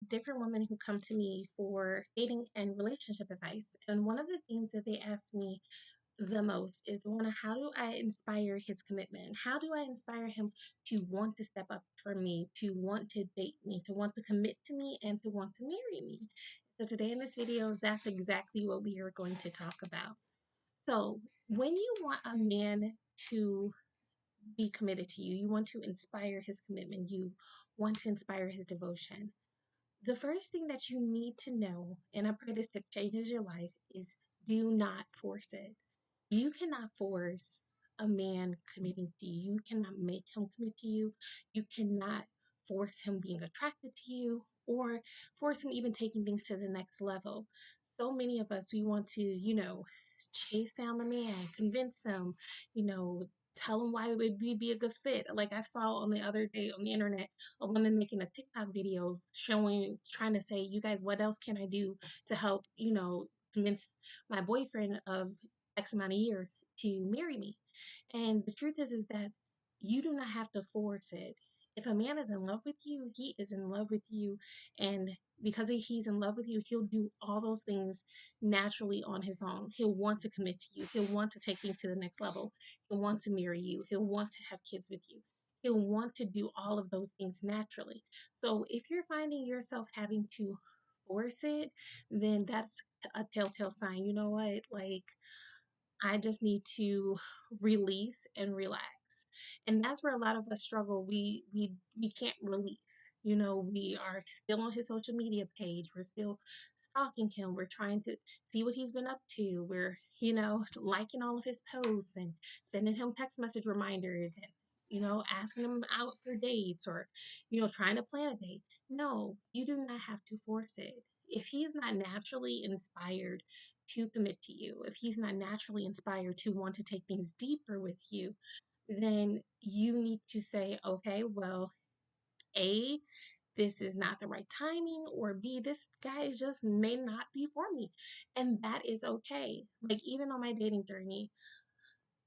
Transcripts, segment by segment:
different women who come to me for dating and relationship advice. And one of the things that they ask me the most is, Lorna, how do I inspire his commitment? How do I inspire him to want to step up for me, to want to date me, to want to commit to me, and to want to marry me? So today in this video, that's exactly what we are going to talk about. So when you want a man to be committed to you, you want to inspire his commitment, you want to inspire his devotion. The first thing that you need to know, and I pray this tip changes your life, is do not force it. You cannot force a man committing to you. You cannot make him commit to you. You cannot force him being attracted to you or force him even taking things to the next level. So many of us, we want to, chase down the man, convince him, tell him why would we be a good fit. Like I saw on the other day on the internet, a woman making a TikTok video trying to say, you guys, what else can I do to help, convince my boyfriend of X amount of years to marry me. And the truth is that you do not have to force it. If a man is in love with you, he is in love with you. And because he's in love with you, he'll do all those things naturally on his own. He'll want to commit to you. He'll want to take things to the next level. He'll want to marry you. He'll want to have kids with you. He'll want to do all of those things naturally. So if you're finding yourself having to force it, then that's a telltale sign. You know what? Like, I just need to release and relax. And that's where a lot of us struggle. We can't release. We are still on his social media page. We're still stalking him. We're trying to see what he's been up to. We're, liking all of his posts and sending him text message reminders and asking him out for dates or, trying to plan a date. No, you do not have to force it. If he's not naturally inspired to commit to you, if he's not naturally inspired to want to take things deeper with you, then you need to say, okay, well, A, this is not the right timing, or B, this guy just may not be for me. And that is okay. Like, even on my dating journey,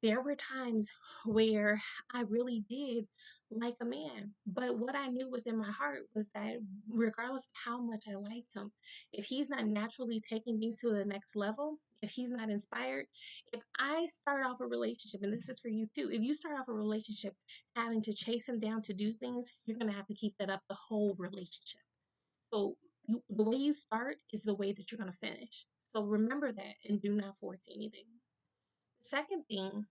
there were times where I really did like a man, but what I knew within my heart was that regardless of how much I liked him, if he's not naturally taking things to the next level, if he's not inspired, if I start off a relationship, and this is for you too, if you start off a relationship having to chase him down to do things, you're going to have to keep that up the whole relationship. So the way you start is the way that you're going to finish. So remember that and do not force anything. The second thing,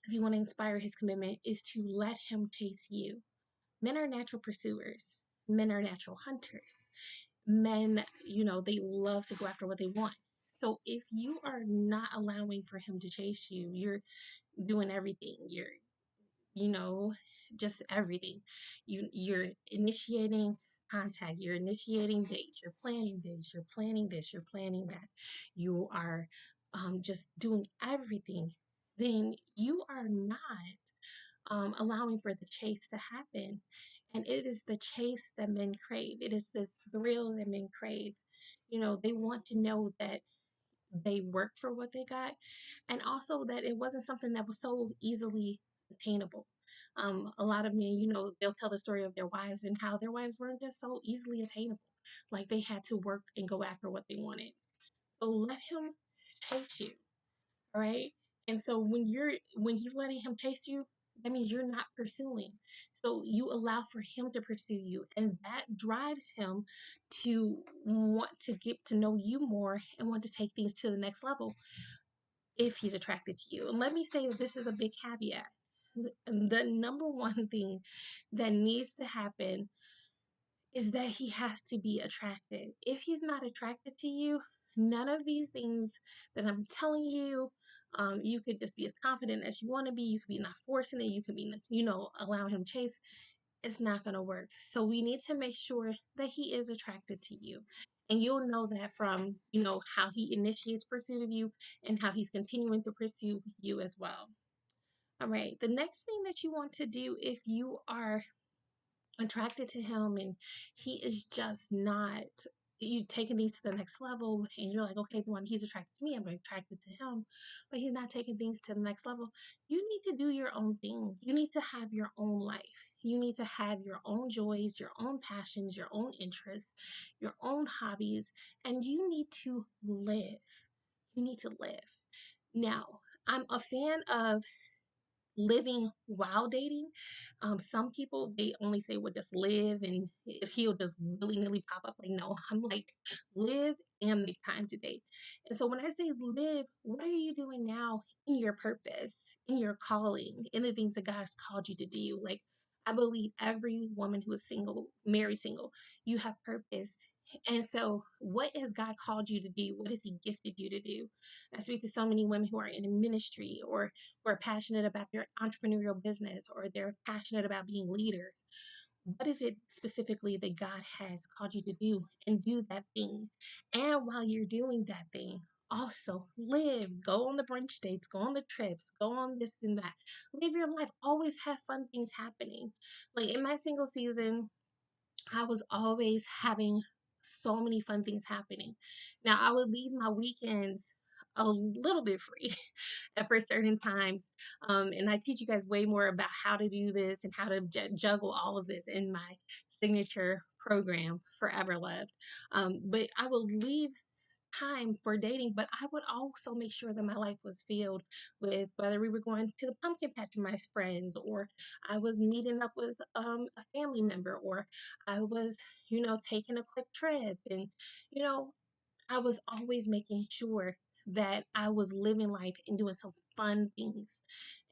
if you want to inspire his commitment, is to let him chase you. Men are natural pursuers. Men are natural hunters. Men, they love to go after what they want. So if you are not allowing for him to chase you, you're doing everything. You're, you know, just everything. You're initiating contact, you're initiating dates, you're planning dates, you're planning this, you're planning that. You are just doing everything. Then you are not allowing for the chase to happen. And it is the chase that men crave. It is the thrill that men crave. They want to know that they worked for what they got, and also that it wasn't something that was so easily attainable. A lot of men, they'll tell the story of their wives and how their wives weren't just so easily attainable. Like they had to work and go after what they wanted. So let him chase you. All right. And so when you're letting him chase you, that means you're not pursuing. So you allow for him to pursue you. And that drives him to want to get to know you more and want to take things to the next level if he's attracted to you. And let me say that this is a big caveat. The number one thing that needs to happen is that he has to be attracted. If he's not attracted to you, none of these things that I'm telling you, you could just be as confident as you want to be. You could be not forcing it. You could be, allowing him to chase. It's not going to work. So we need to make sure that he is attracted to you. And you'll know that from, how he initiates pursuit of you and how he's continuing to pursue you as well. All right. The next thing that you want to do if you are attracted to him and he is just not you taking things to the next level and you're like, okay, when he's attracted to me, I'm attracted to him, but he's not taking things to the next level. You need to do your own thing. You need to have your own life. You need to have your own joys, your own passions, your own interests, your own hobbies, and you need to live. You need to live. Now, I'm a fan of living while dating. Some people, they only say, well, just live, and he'll just willy nilly pop up. Like, no, I'm like, live and make time to date. And so when I say live, what are you doing now in your purpose, in your calling, in the things that God's called you to do? Like, I believe every woman who is single, married single, you have purpose. And so, what has God called you to do? What has He gifted you to do? I speak to so many women who are in ministry, or who are passionate about their entrepreneurial business, or they're passionate about being leaders. What is it specifically that God has called you to do, and do that thing? And while you're doing that thing, also live, go on the brunch dates, go on the trips, go on this and that. Live your life. Always have fun things happening. Like in my single season, I was always having so many fun things happening. Now, I would leave my weekends a little bit free for certain times. And I teach you guys way more about how to do this and how to juggle all of this in my signature program, Forever Loved. But I will leave time for dating, but I would also make sure that my life was filled with, whether we were going to the pumpkin patch with my friends, or I was meeting up with a family member, or I was, taking a quick trip. And, you know, I was always making sure that I was living life and doing some fun things.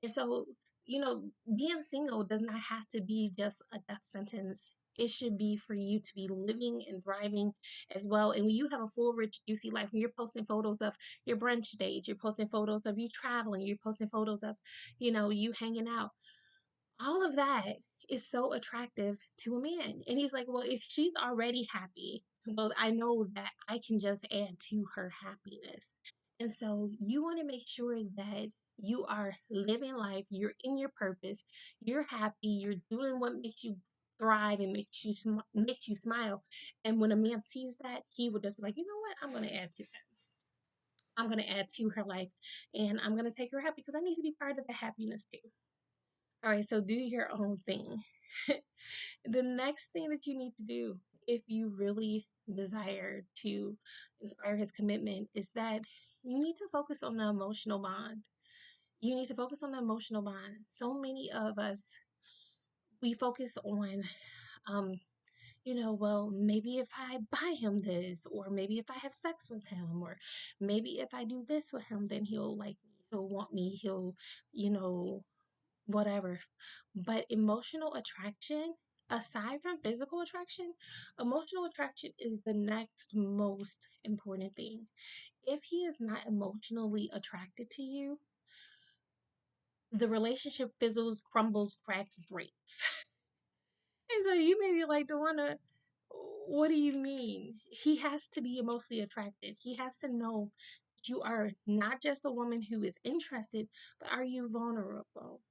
And so, being single does not have to be just a death sentence. It should be for you to be living and thriving as well. And when you have a full, rich, juicy life, when you're posting photos of your brunch dates, you're posting photos of you traveling, you're posting photos of, you hanging out, all of that is so attractive to a man. And he's like, well, if she's already happy, well, I know that I can just add to her happiness. And so you want to make sure that you are living life, you're in your purpose, you're happy, you're doing what makes you thrive and makes you smile. And when a man sees that, he would just be like, you know what? I'm going to add to that. I'm going to add to her life, and I'm going to take her happy because I need to be part of the happiness too. All right, so do your own thing. The next thing that you need to do, if you really desire to inspire his commitment, is that you need to focus on the emotional bond. You need to focus on the emotional bond. So many of us, we focus on, um, well, maybe if I buy him this, or maybe if I have sex with him, or maybe if I do this with him, then he'll like me, he'll want me, he'll, you know, whatever. But emotional attraction, aside from physical attraction, emotional attraction is the next most important thing. If he is not emotionally attracted to you, the relationship fizzles, crumbles, cracks, breaks. And so you may be like, Dewana, what do you mean? He has to be emotionally attracted. He has to know that you are not just a woman who is interested, but are you vulnerable?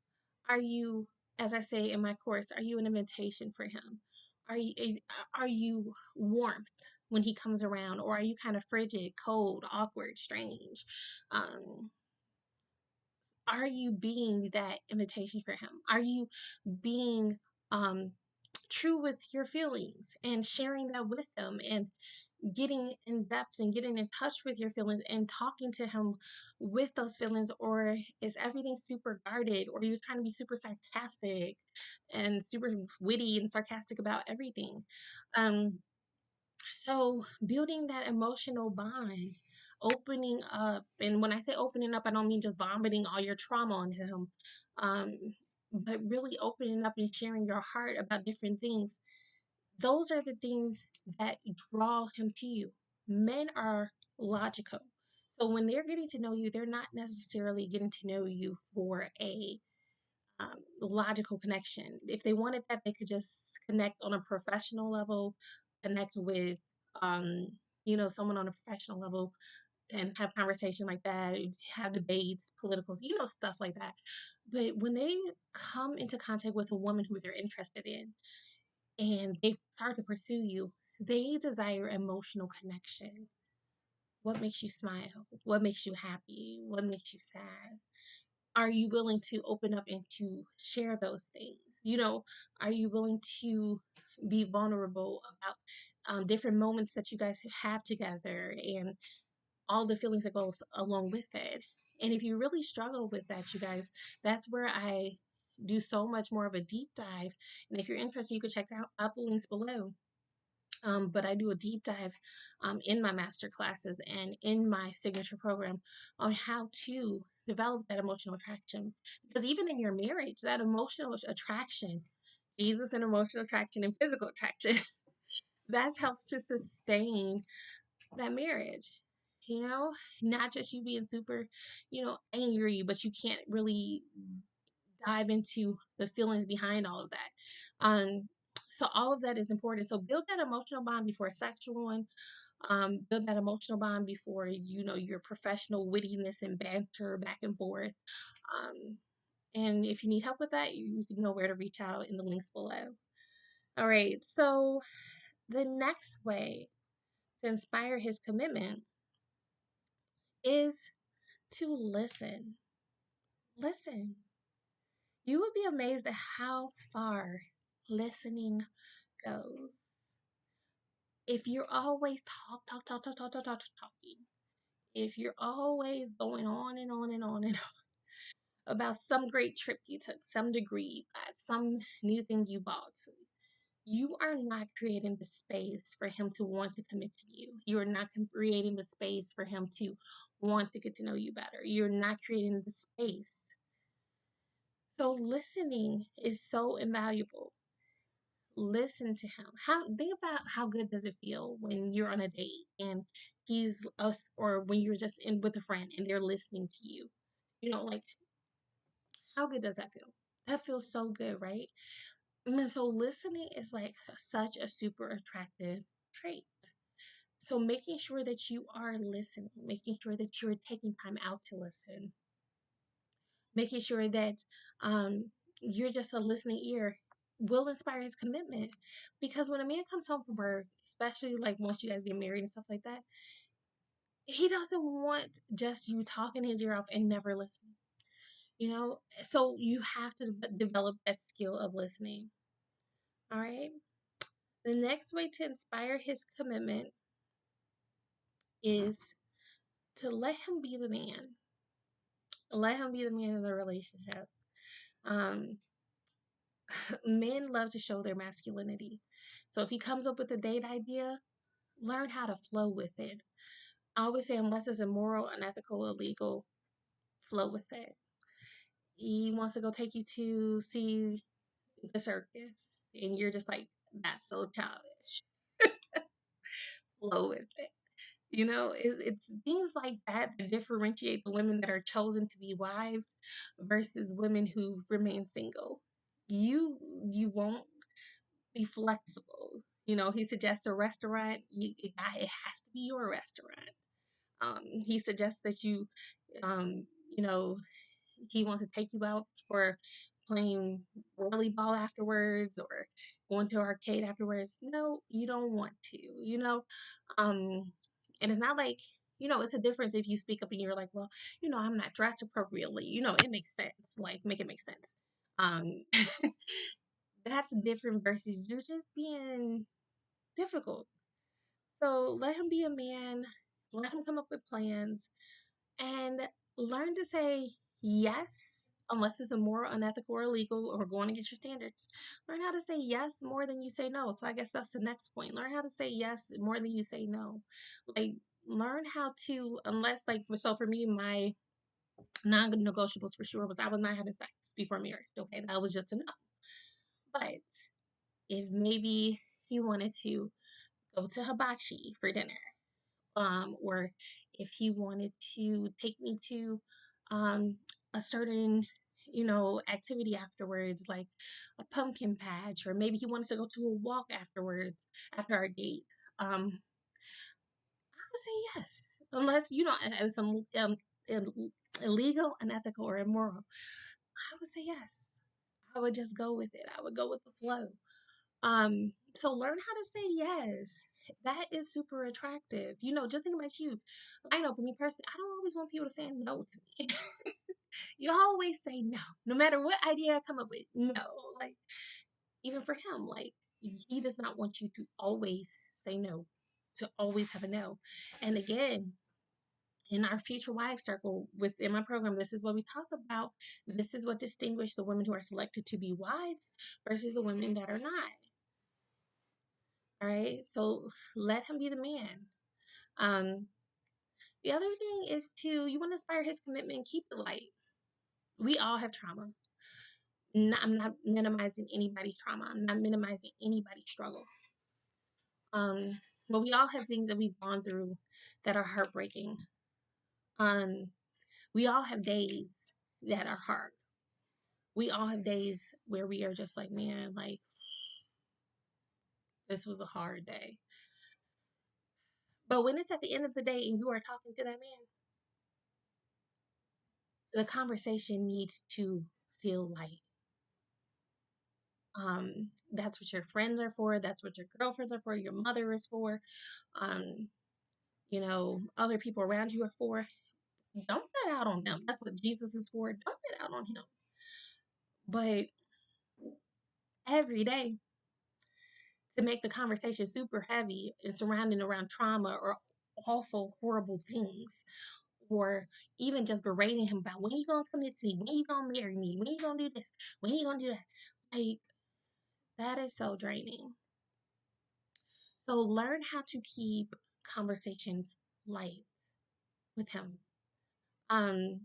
Are you, as I say in my course, are you an invitation for him? Are you warmth when he comes around, or are you kind of frigid, cold, awkward, strange? Um, are you being that invitation for him? Are you being um, true with your feelings and sharing that with him, and getting in depth and getting in touch with your feelings and talking to him with those feelings? Or is everything super guarded, or you're trying to be super sarcastic and super witty and sarcastic about everything? Um, so building that emotional bond, opening up, and when I say opening up, I don't mean just vomiting all your trauma on him, um, but really opening up and sharing your heart about different things. Those are the things that draw him to you. Men are logical. So when they're getting to know you, they're not necessarily getting to know you for a logical connection. If they wanted that, they could just connect on a professional level, connect with, um, someone on a professional level, and have conversation like that, have debates, politicals, stuff like that. But when they come into contact with a woman who they're interested in, and they start to pursue you, They desire emotional connection. What makes you smile? What makes you happy? What makes you sad? Are you willing to open up and to share those things? Are you willing to be vulnerable about different moments that you guys have together and all the feelings that goes along with it? And if you really struggle with that, you guys, that's where I do so much more of a deep dive. And if you're interested, you can check out the links below. But I do a deep dive in my master classes and in my signature program on how to develop that emotional attraction. Because even in your marriage, that emotional attraction, Jesus and emotional attraction and physical attraction, that helps to sustain that marriage. You know, not just you being super, angry, but you can't really dive into the feelings behind all of that. So all of that is important. So build that emotional bond before a sexual one. Build that emotional bond before your professional wittiness and banter back and forth. Um, and if you need help with that, you know where to reach out in the links below. All right. So the next way to inspire his commitment is to listen. Listen. You would be amazed at how far listening goes. If you're always talking, if you're always going on and on and on and on about some great trip you took, some degree you got, some new thing you bought, you are not creating the space for him to want to commit to you. You are not creating the space for him to want to get to know you better. You're not creating the space. So listening is so invaluable. Listen to him. Think about how good does it feel when you're on a date and he's us, or when you're just in with a friend and they're listening to you. Like, how good does that feel? That feels so good, right? And so listening is like such a super attractive trait. So making sure that you are listening, making sure that you're taking time out to listen, making sure that you're just a listening ear will inspire his commitment. Because when a man comes home from work, especially like once you guys get married and stuff like that, he doesn't want just you talking his ear off and never listening. So you have to develop that skill of listening. All right. The next way to inspire his commitment is to let him be the man. Let him be the man in the relationship. Um, Men love to show their masculinity. So if he comes up with a date idea, learn how to flow with it. I always say, unless it's immoral, unethical, illegal, flow with it. He wants to go take you to see the circus, and you're just like, that's so childish. Flow with it. It's things like that that differentiate the women that are chosen to be wives versus women who remain single. You won't be flexible. He suggests a restaurant. It has to be your restaurant. He suggests that um, you know, he wants to take you out for playing volleyball afterwards or going to arcade afterwards. No, you don't want to. Um, and it's not like, it's a difference if you speak up and you're like, well, I'm not dressed appropriately. It makes sense. Like, make it make sense. Um, that's different versus you're just being difficult. So let him be a man, let him come up with plans, and learn to say yes, unless it's immoral, unethical, or illegal, or going against your standards. Learn how to say yes more than you say no. So I guess that's the next point. Learn how to say yes more than you say no. Like, learn how to, unless, like, for me, my non-negotiables for sure was I was not having sex before marriage. Okay, that was just a no. But if maybe he wanted to go to hibachi for dinner, or if he wanted to take me to a certain, activity afterwards, like a pumpkin patch, or maybe he wanted to go to a walk afterwards after our date. I would say yes, unless it was some illegal, unethical, or immoral. I would say yes. I would just go with it. I would go with the flow. So learn how to say yes. That is super attractive. Just think about you. I know for me personally, I don't always want people to say no to me. You always say no, no matter what idea I come up with. No, like even for him, like he does not want you to always say no, to always have a no. And again, in our future wives circle within my program, this is what we talk about. This is what distinguishes the women who are selected to be wives versus the women that are not. All right. So let him be the man. Um, the other thing is to, you want to inspire his commitment, keep it light. We all have trauma. I'm not minimizing anybody's trauma. I'm not minimizing anybody's struggle. Um, but we all have things that we've gone through that are heartbreaking. Um, we all have days that are hard. We all have days where we are just like, man, like this was a hard day. But when it's at the end of the day and you are talking to that man, the conversation needs to feel light. That's what your friends are for. That's what your girlfriends are for. Your mother is for. Um, other people around you are for. Dump that out on them. That's what Jesus is for. Dump it out on him. But every day, to make the conversation super heavy and surrounding around trauma or awful, horrible things, or even just berating him about when you gonna commit to me, when you gonna marry me, when you gonna do this, when you gonna do that. Like that is so draining. So learn how to keep conversations light with him. Um,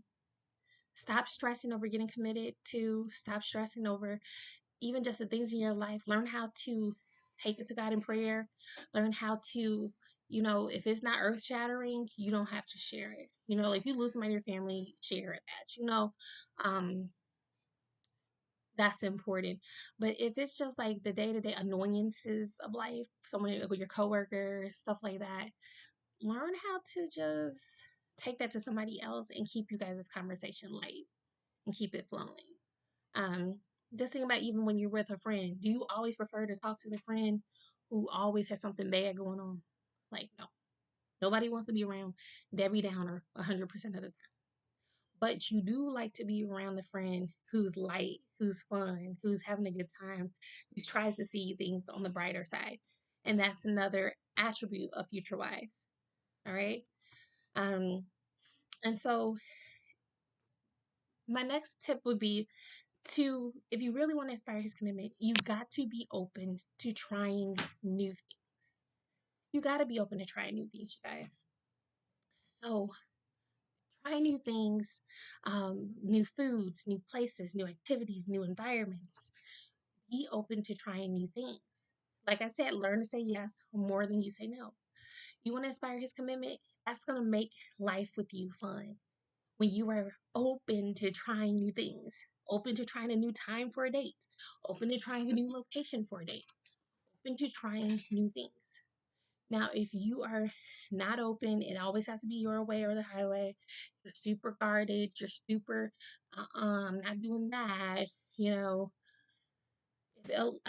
Stop stressing over getting committed to, stop stressing over even just the things in your life. Learn how to take it to God in prayer. Learn how to, if it's not earth shattering, you don't have to share it. If you lose somebody in your family, share that. Um, that's important. But if it's just like the day to day annoyances of life, someone with your coworker, stuff like that, learn how to just take that to somebody else and keep you guys' conversation light and keep it flowing. Um, just think about even when you're with a friend, do you always prefer to talk to the friend who always has something bad going on? Like, no, nobody wants to be around Debbie Downer 100% of the time. But you do like to be around the friend who's light, who's fun, who's having a good time, who tries to see things on the brighter side. And that's another attribute of future wives. All right. Um, and so my next tip would be to, if you really want to inspire his commitment, you've got to be open to trying new things. You got to be open to trying new things, you guys. So try new things, new foods, new places, new activities, new environments. Be open to trying new things. Like I said, learn to say yes more than you say no. You want to inspire his commitment? That's going to make life with you fun. When you are open to trying new things, open to trying a new time for a date, open to trying a new location for a date, open to trying new things. Now, if you are not open, it always has to be your way or the highway. You're super guarded. You're super, I'm not doing that. You know,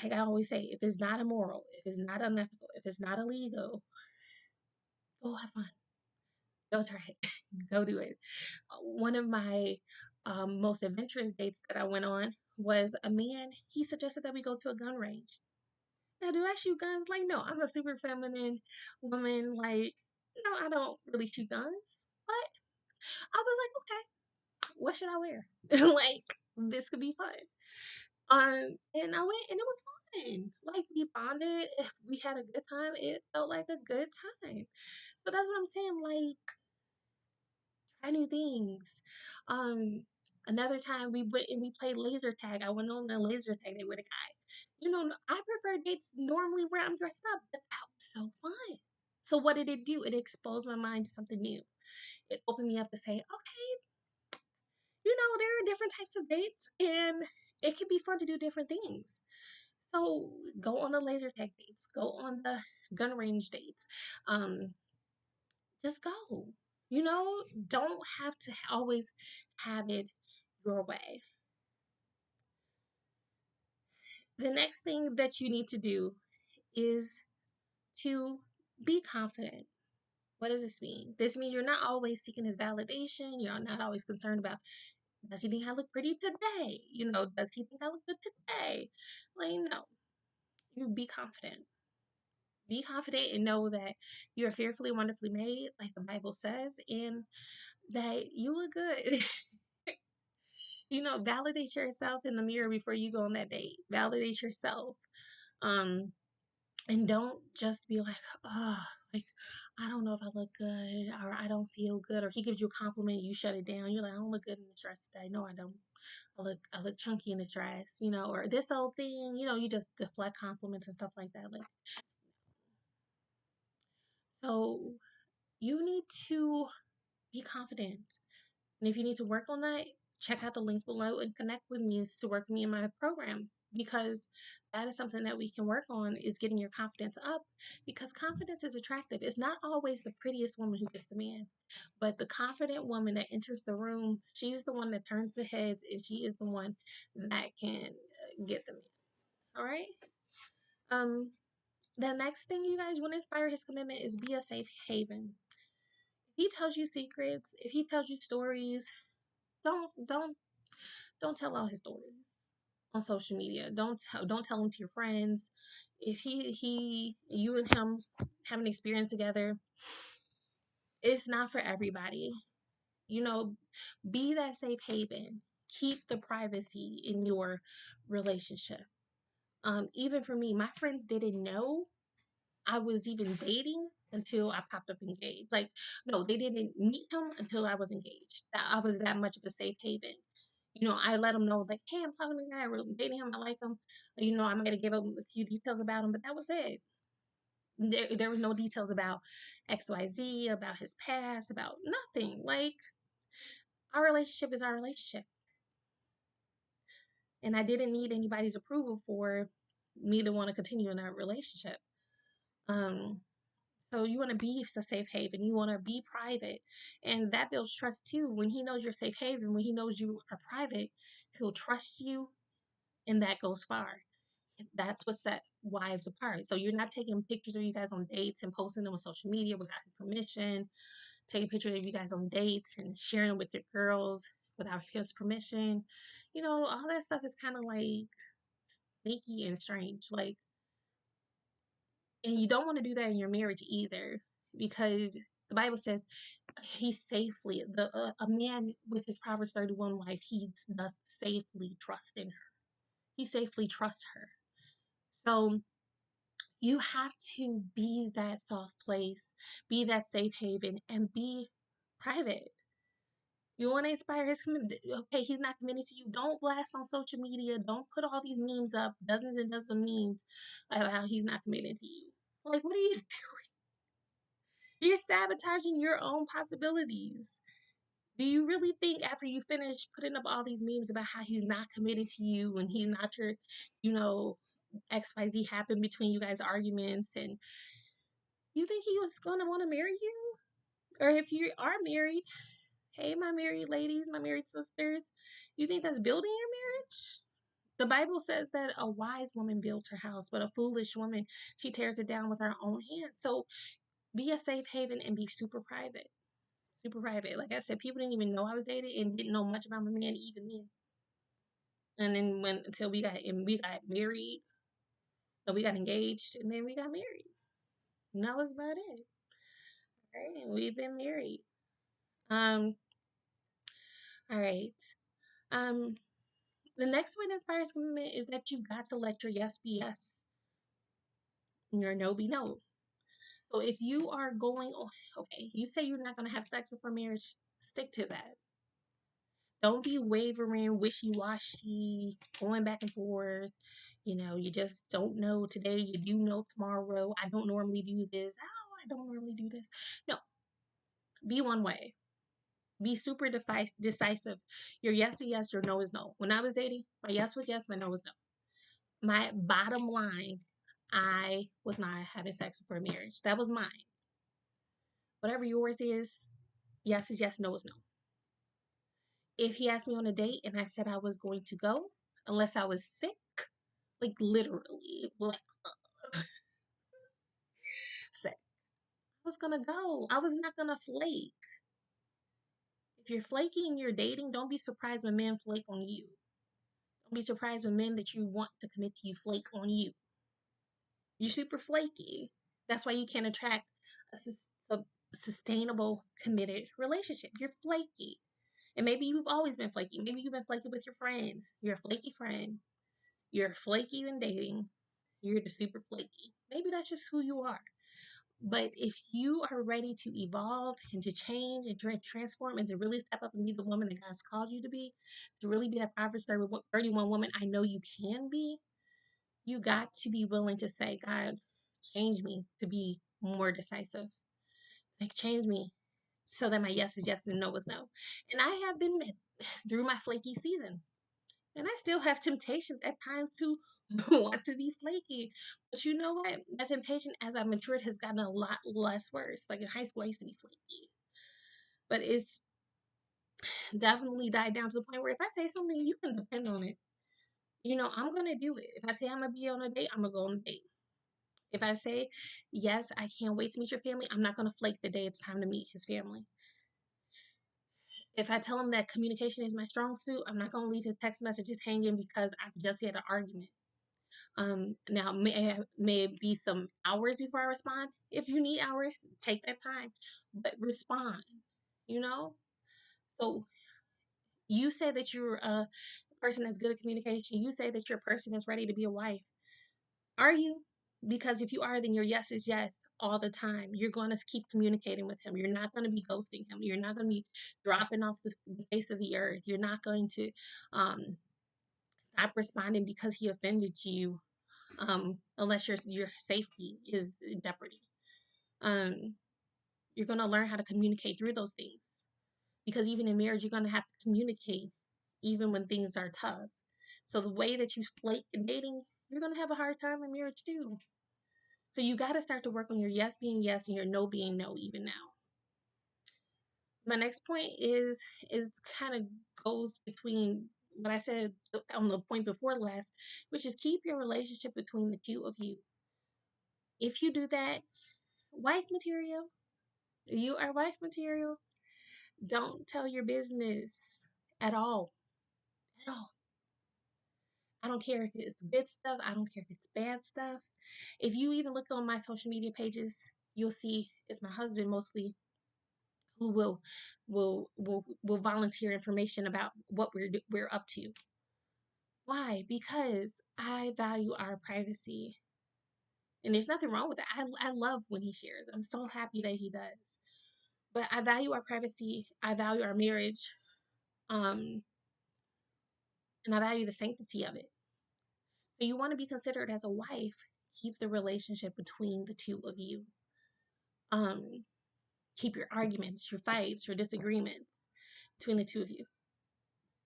like I always say, if it's not immoral, if it's not unethical, if it's not illegal, go have fun. Go try it. Go do it. One of my most adventurous dates that I went on was a man. He suggested that we go to a gun range. Now, do I shoot guns? Like, no, I'm a super feminine woman. Like, no, I don't really shoot guns. But I was like, okay, what should I wear? Like, this could be fun. And I went and it was fun. Like, we bonded. If we had a good time, it felt like a good time. So that's what I'm saying. Like, try new things. Another time we went and we played laser tag. I went on a laser tag day with a guy. I prefer dates normally where I'm dressed up, but that was so fun. So what did it do? It exposed my mind to something new. It opened me up to say, okay, there are different types of dates and it can be fun to do different things. So go on the laser tag dates, go on the gun range dates. Just go. Don't have to always have it your way. The next thing that you need to do is to be confident. What does this mean? This means you're not always seeking his validation. You're not always concerned about, does he think I look pretty today? Does he think I look good today? Like, no. You be confident. Be confident and know that you are fearfully and wonderfully made, like the Bible says, and that you look good. Validate yourself in the mirror before you go on that date. Validate yourself. Um, and don't just be like, oh, like, I don't know if I look good or I don't feel good. Or he gives you a compliment, you shut it down. You're like, I don't look good in this dress today. No, I don't. I look chunky in the dress, or this old thing, you just deflect compliments and stuff like that. Like, so you need to be confident. And if you need to work on that, check out the links below and connect with me to work with me in my programs, because that is something that we can work on, is getting your confidence up, because confidence is attractive. It's not always the prettiest woman who gets the man, but the confident woman that enters the room, she's the one that turns the heads, and she is the one that can get the man. All right. Um, the next thing, you guys want to inspire his commitment, is be a safe haven. If he tells you secrets, if he tells you stories, don't tell all his stories on social media. Don't tell them to your friends. If you and him have an experience together, it's not for everybody. You know, be that safe haven. Keep the privacy in your relationship. Even for me, my friends didn't know I was even dating until I popped up engaged. Like, no, they didn't meet him until I was engaged. That I was that much of a safe haven. I let them know, like, hey, I'm talking to a guy, we're dating him, I like him. I might have given them a few details about him, but that was it. There was no details about XYZ, about his past, about nothing. Like, our relationship is our relationship. And I didn't need anybody's approval for me to want to continue in that relationship. Um, So you want to be a safe haven. You want to be private. And that builds trust too. When he knows you're safe haven, when he knows you are private, he'll trust you, and that goes far. That's what set wives apart. So you're not taking pictures of you guys on dates and posting them on social media without his permission, taking pictures of you guys on dates and sharing them with your girls without his permission. All that stuff is kind of like sneaky and strange. Like, and you don't want to do that in your marriage either, because the Bible says he safely, a man with his Proverbs 31 wife, he doth safely trust in her. He safely trusts her. So you have to be that soft place, be that safe haven, and be private. You want to inspire his commitment. Okay, he's not committing to you. Don't blast on social media. Don't put all these memes up, dozens and dozens of memes about how he's not committing to you. Like, what are you doing? You're sabotaging your own possibilities. Do you really think after you finish putting up all these memes about how he's not committed to you and he's not your, you know, XYZ happened between you guys arguments, and you think he was going to want to marry you? Or if you are married, hey, my married ladies, my married sisters, you think that's building your marriage? The Bible says that a wise woman builds her house, but a foolish woman, she tears it down with her own hands. So be a safe haven and be super private. Super private. Like I said, people didn't even know I was dating and didn't know much about my man even then. And then until we got married, no, we got engaged, and then we got married. And that was about it. Right? And we've been married. Um, all right. Um, the next one that inspires commitment is that you got to let your yes be yes and your no be no. So if you are going, okay, you say you're not going to have sex before marriage, stick to that. Don't be wavering, wishy washy, going back and forth. You just don't know today. You do know tomorrow. I don't normally do this. Oh, I don't normally do this. No, be one way. Be super decisive. Your yes is yes, your no is no. When I was dating, my yes was yes, my no was no. My bottom line, I was not having sex before marriage. That was mine. Whatever yours is yes, no is no. If he asked me on a date and I said I was going to go, unless I was sick, like literally, like said, I was gonna go. I was not gonna flake. If you're flaky and you're dating, don't be surprised when men flake on you. Don't be surprised when men that you want to commit to you flake on you. You're super flaky. That's why you can't attract a sustainable, committed relationship. You're flaky. And maybe you've always been flaky. Maybe you've been flaky with your friends. You're a flaky friend. You're flaky when dating. You're the super flaky. Maybe that's just who you are. But if you are ready to evolve and to change and to transform and to really step up and be the woman that God's called you to be, to really be that Proverbs 31 woman I know you can be, you got to be willing to say, God, change me to be more decisive. It's like, change me so that my yes is yes and no is no. And I have been through my flaky seasons. And I still have temptations at times to want to be flaky. But you know what? That temptation, as I matured, has gotten a lot less worse. Like in high school, I used to be flaky. But it's definitely died down to the point where if I say something, you can depend on it. You know, I'm going to do it. If I say I'm going to be on a date, I'm going to go on a date. If I say, yes, I can't wait to meet your family, I'm not going to flake the day it's time to meet his family. If I tell him that communication is my strong suit, I'm not going to leave his text messages hanging because I've just had an argument. Now may be some hours before I respond. If you need hours, take that time, but respond. You know. So you say that you're a person that's good at communication. You say that you're a person that's ready to be a wife. Are you? Because if you are, then your yes is yes all the time. You're going to keep communicating with him. You're not going to be ghosting him. You're not going to be dropping off the face of the earth. You're not going to stop responding because he offended you, unless your safety is in jeopardy. Um, you're going to learn how to communicate through those things, because even in marriage, you're going to have to communicate even when things are tough. So the way that you flake in dating, you're going to have a hard time in marriage too. So you got to start to work on your yes being yes and your no being no even now. My next point is kind of goes between what I said on the point before last, which is keep your relationship between the two of you. If you do that, wife material, you are wife material. Don't tell your business at all. At all. I don't care if it's good stuff. I don't care if it's bad stuff. If you even look on my social media pages, you'll see it's my husband mostly who will volunteer information about what we're up to. Why? Because I value our privacy. And there's nothing wrong with that. I love when he shares. I'm so happy that he does. But I value our privacy. I value our marriage. Um, and I value the sanctity of it. So you want to be considered as a wife, keep the relationship between the two of you. Um, keep your arguments, your fights, your disagreements between the two of you.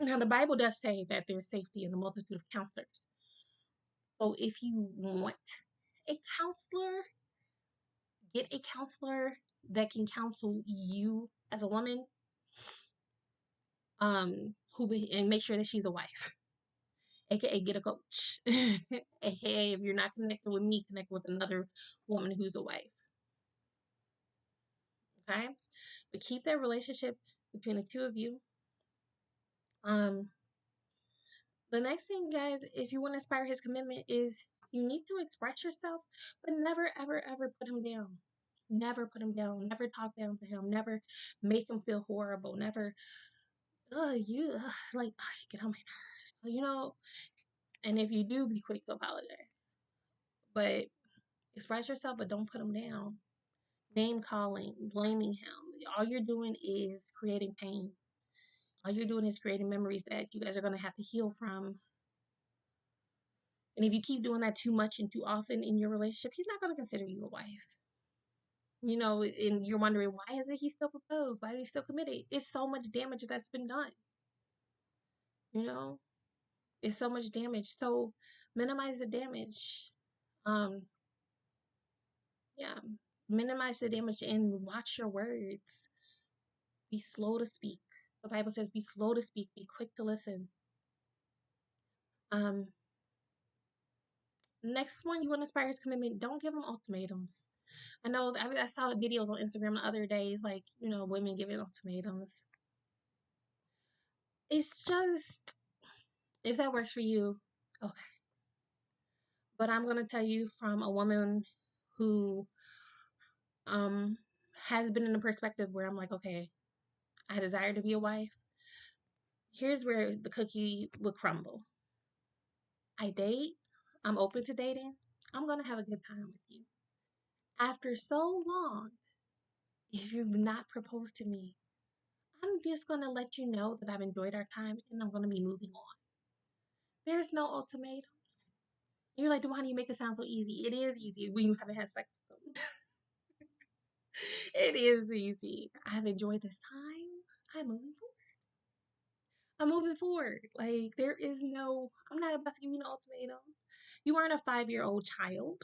Now, the Bible does say that there's safety in the multitude of counselors. So if you want a counselor, get a counselor that can counsel you as a woman, and make sure that she's a wife. AKA get a coach. AKA if you're not connected with me, connect with another woman who's a wife. Okay? But keep that relationship between the two of you. The next thing, guys, if you want to inspire his commitment, is you need to express yourself, but never, ever, ever put him down. Never put him down. Never talk down to him. Never make him feel horrible. Never, like, you get on my nerves. You know, and if you do, be quick to apologize. But express yourself, but don't put him down. Name calling, blaming him. All you're doing is creating pain. All you're doing is creating memories that you guys are going to have to heal from. And if you keep doing that too much and too often in your relationship, he's not going to consider you a wife. You know, and you're wondering, why isn't he still proposed? Why is he still committed? It's so much damage that's been done. You know, it's so much damage. So minimize the damage. Um, yeah, minimize the damage and watch your words. Be slow to speak. The Bible says, be slow to speak, be quick to listen. Um, Next one, you want to inspire his commitment. Don't give him ultimatums. I know I saw videos on Instagram the other days, like, women giving ultimatums. It's just, if that works for you, okay. But I'm going to tell you from a woman who um has been in a perspective where I'm like, okay, I desire to be a wife. Here's where the cookie will crumble. I date, I'm open to dating, I'm going to have a good time with you. After so long, if you've not proposed to me, I'm just going to let you know that I've enjoyed our time and I'm going to be moving on. There's no ultimatums. You're like, why do you make it sound so easy? It is easy when you haven't had sex with them. It is easy. I've enjoyed this time. I'm moving forward. I'm moving forward. Like, there is no, I'm not about to give you an ultimatum. You aren't a 5-year-old child.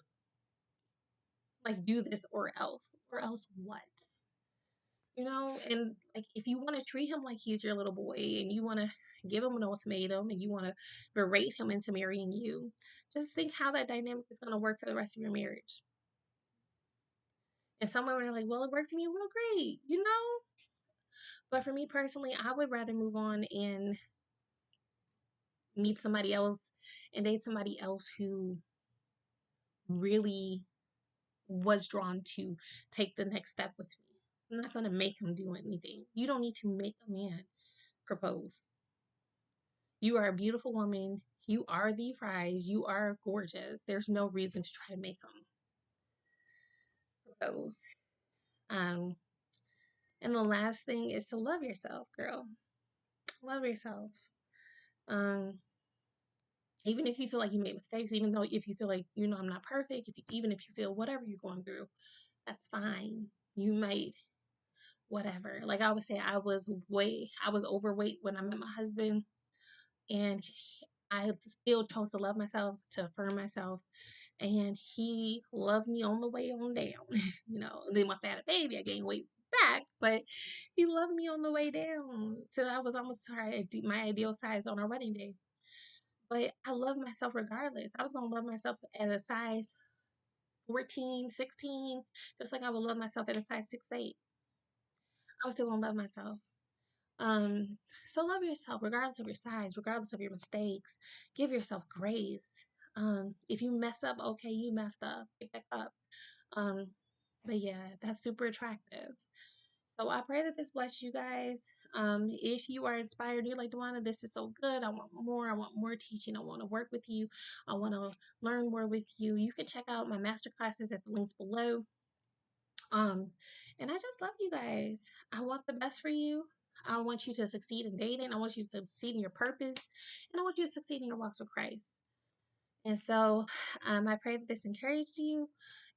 Like, do this or else. Or else what? And like, if you want to treat him like he's your little boy and you want to give him an ultimatum and you want to berate him into marrying you, just think how that dynamic is going to work for the rest of your marriage. And some women are like, well, it worked for me. Well, great. But for me personally, I would rather move on and meet somebody else and date somebody else who really was drawn to take the next step with me. I'm not going to make him do anything. You don't need to make a man propose. You are a beautiful woman. You are the prize. You are gorgeous. There's no reason to try to make him propose. Um, and the last thing is to love yourself, girl. Love yourself. Um, Even if you feel like you made mistakes, even though if you feel like, I'm not perfect, even if you feel whatever you're going through, that's fine. You might, whatever. Like I always say, I was overweight when I met my husband, and I still chose to love myself, to affirm myself, and he loved me on the way on down. And then once I had a baby, I gained weight back, but he loved me on the way down till I was almost my ideal size on our wedding day. But I love myself regardless. I was going to love myself at a size 14, 16, just like I would love myself at a size 6'8". I was still going to love myself. Um, so love yourself regardless of your size, regardless of your mistakes. Give yourself grace. If you mess up, okay, you messed up. Get back up. Um, but yeah, that's super attractive. So I pray that this bless you guys. If you are inspired, you're like, Dewana, this is so good. I want more. I want more teaching. I want to work with you. I want to learn more with you. You can check out my master classes at the links below. Um, and I just love you guys. I want the best for you. I want you to succeed in dating. I want you to succeed in your purpose. And I want you to succeed in your walks with Christ. And so I pray that this encouraged you.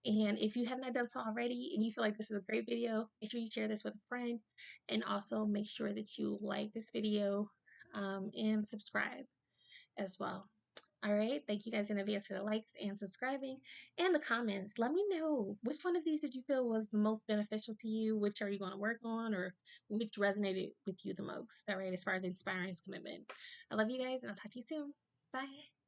And if you have not done so already and you feel like this is a great video, make sure you share this with a friend. And also make sure that you like this video and subscribe as well. All right. Thank you guys in advance for the likes and subscribing and the comments. Let me know which one of these did you feel was the most beneficial to you? Which are you going to work on, or which resonated with you the most? All right. As far as inspiring his commitment. I love you guys and I'll talk to you soon. Bye.